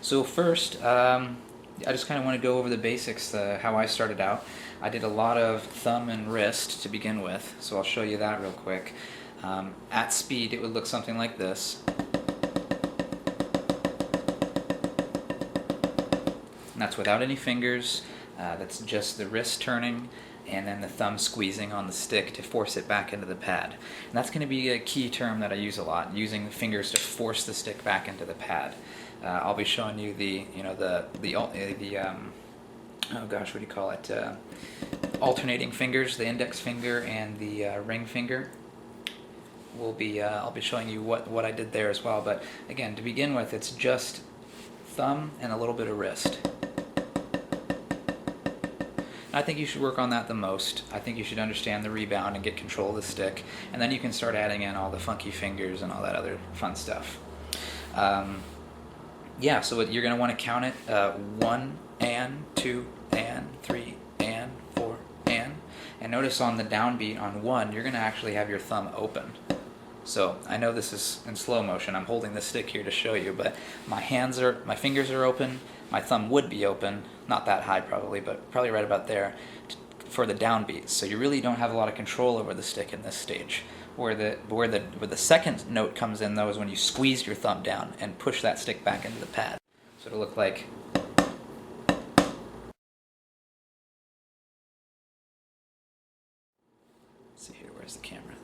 So first, I just kind of want to go over the basics, how I started out. I did a lot of thumb and wrist to begin with, so I'll show you that real quick. At speed, it would look something like this. And that's without any fingers. That's just the wrist turning and then the thumb squeezing on the stick to force it back into the pad. And that's going to be a key term that I use a lot, using the fingers to force the stick back into the pad. I'll be showing you oh gosh, what do you call it? Alternating fingers, the index finger and the ring finger. I'll be showing you what I did there as well. But again, to begin with, it's just thumb and a little bit of wrist. I think you should work on that the most. I think you should understand the rebound and get control of the stick, and then you can start adding in all the funky fingers and all that other fun stuff. Yeah, so you're going to want to count it 1 and 2 and 3 and 4 and notice on the downbeat on 1 you're going to actually have your thumb open. So I know this is in slow motion. I'm holding the stick here to show you, but my fingers are open. My thumb would be open, not that high probably, but probably right about there for the downbeat. So you really don't have a lot of control over the stick in this stage. Where the second note comes in though is when you squeeze your thumb down and push that stick back into the pad. So it'll look like. Let's see here, where's the camera?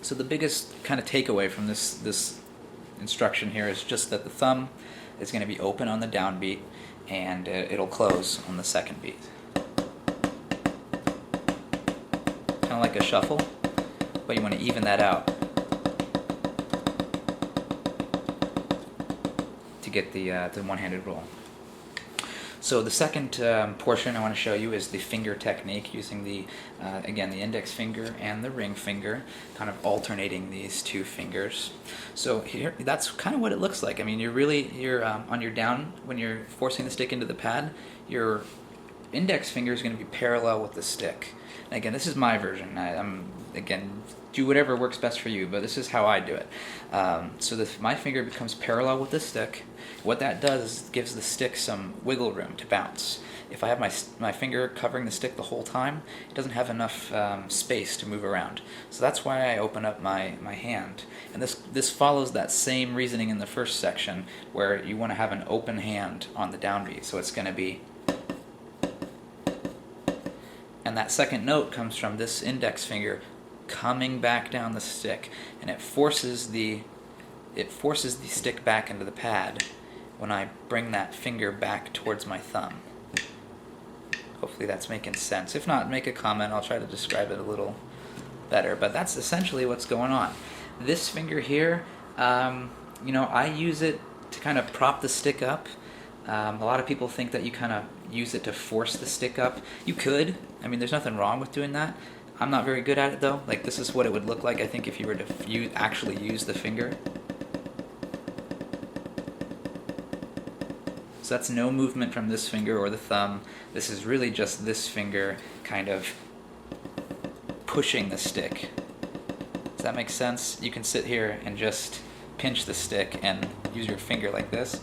So the biggest kind of takeaway from this instruction here is just that the thumb is going to be open on the downbeat and it'll close on the second beat. Kind of like a shuffle, but you want to even that out to get the one-handed roll. So the second portion I want to show you is the finger technique, using again the index finger and the ring finger, kind of alternating these two fingers. So here, that's kind of what it looks like. I mean, you're on your down, when you're forcing the stick into the pad, your index finger is going to be parallel with the stick. And again, this is my version. Again, do whatever works best for you, but this is how I do it. So my finger becomes parallel with the stick. What that does is gives the stick some wiggle room to bounce. If I have my finger covering the stick the whole time, it doesn't have enough space to move around. So that's why I open up my hand. And this follows that same reasoning in the first section, where you want to have an open hand on the downbeat. So it's going to be. And that second note comes from this index finger coming back down the stick, and it forces the stick back into the pad when I bring that finger back towards my thumb. Hopefully that's making sense. If not, make a comment. I'll try to describe it a little better. But that's essentially what's going on. This finger here, I use it to kind of prop the stick up. A lot of people think that you kind of use it to force the stick up. You could. I mean, there's nothing wrong with doing that. I'm not very good at it though. Like, this is what it would look like, I think, if you were to actually use the finger. So that's no movement from this finger or the thumb. This is really just this finger kind of pushing the stick. Does that make sense? You can sit here and just pinch the stick and use your finger like this.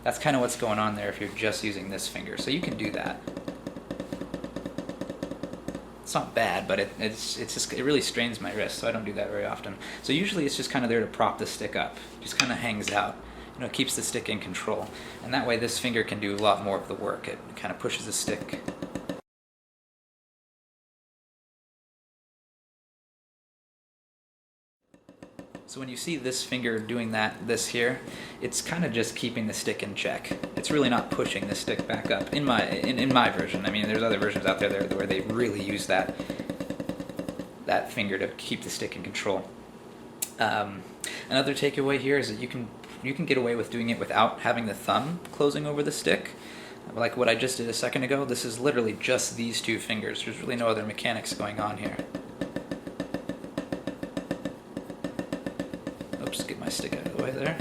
That's kind of what's going on there if you're just using this finger. So you can do that. It's not bad, but it really strains my wrist, so I don't do that very often. So usually it's just kind of there to prop the stick up. It just kind of hangs out. It keeps the stick in control. And that way this finger can do a lot more of the work. It kind of pushes the stick. So when you see this finger doing this here, it's kind of just keeping the stick in check. It's really not pushing the stick back up. In my version, I mean, there's other versions out there where they really use that finger to keep the stick in control. Another takeaway here is that you can get away with doing it without having the thumb closing over the stick. Like what I just did a second ago, this is literally just these two fingers. There's really no other mechanics going on here. Oops, get my stick out of the way there.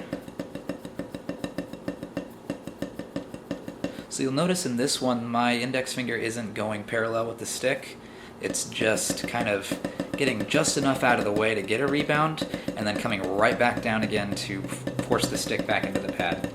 So you'll notice in this one, my index finger isn't going parallel with the stick. It's just kind of getting just enough out of the way to get a rebound, and then coming right back down again to force the stick back into the pad.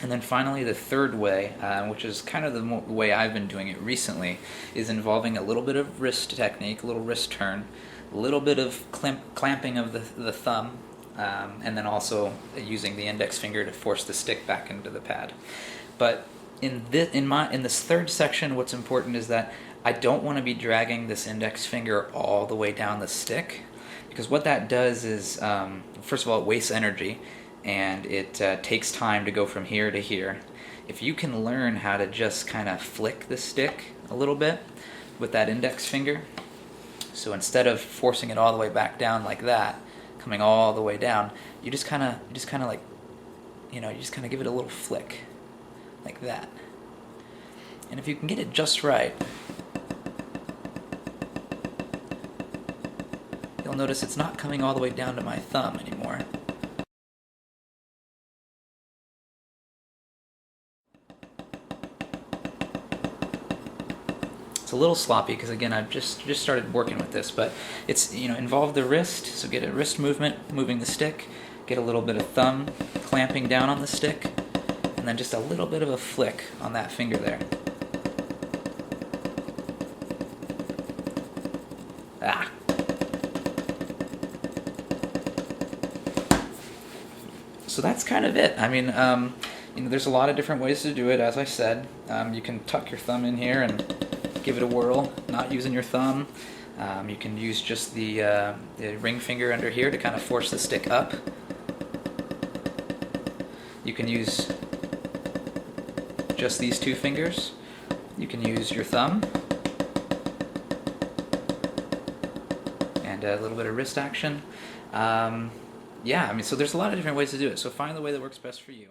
And then finally, the third way, which is kind of the way I've been doing it recently, is involving a little bit of wrist technique, a little wrist turn, a little bit of clamping of the thumb, and then also using the index finger to force the stick back into the pad. But in this third section, what's important is that I don't want to be dragging this index finger all the way down the stick, because what that does is, first of all, it wastes energy, and it takes time to go from here to here. If you can learn how to just kind of flick the stick a little bit with that index finger, so instead of forcing it all the way back down like that, coming all the way down, you just kind of like, you just kind of give it a little flick like that. And if you can get it just right, you'll notice it's not coming all the way down to my thumb anymore. It's a little sloppy because, again, I've just started working with this, but it's, involve the wrist, so get a wrist movement, moving the stick, get a little bit of thumb clamping down on the stick, and then just a little bit of a flick on that finger there. Ah. So that's kind of it. I mean, there's a lot of different ways to do it, as I said. You can tuck your thumb in here and give it a whirl, not using your thumb. You can use just the ring finger under here to kind of force the stick up. You can use just these two fingers. You can use your thumb. And a little bit of wrist action. So there's a lot of different ways to do it. So find the way that works best for you.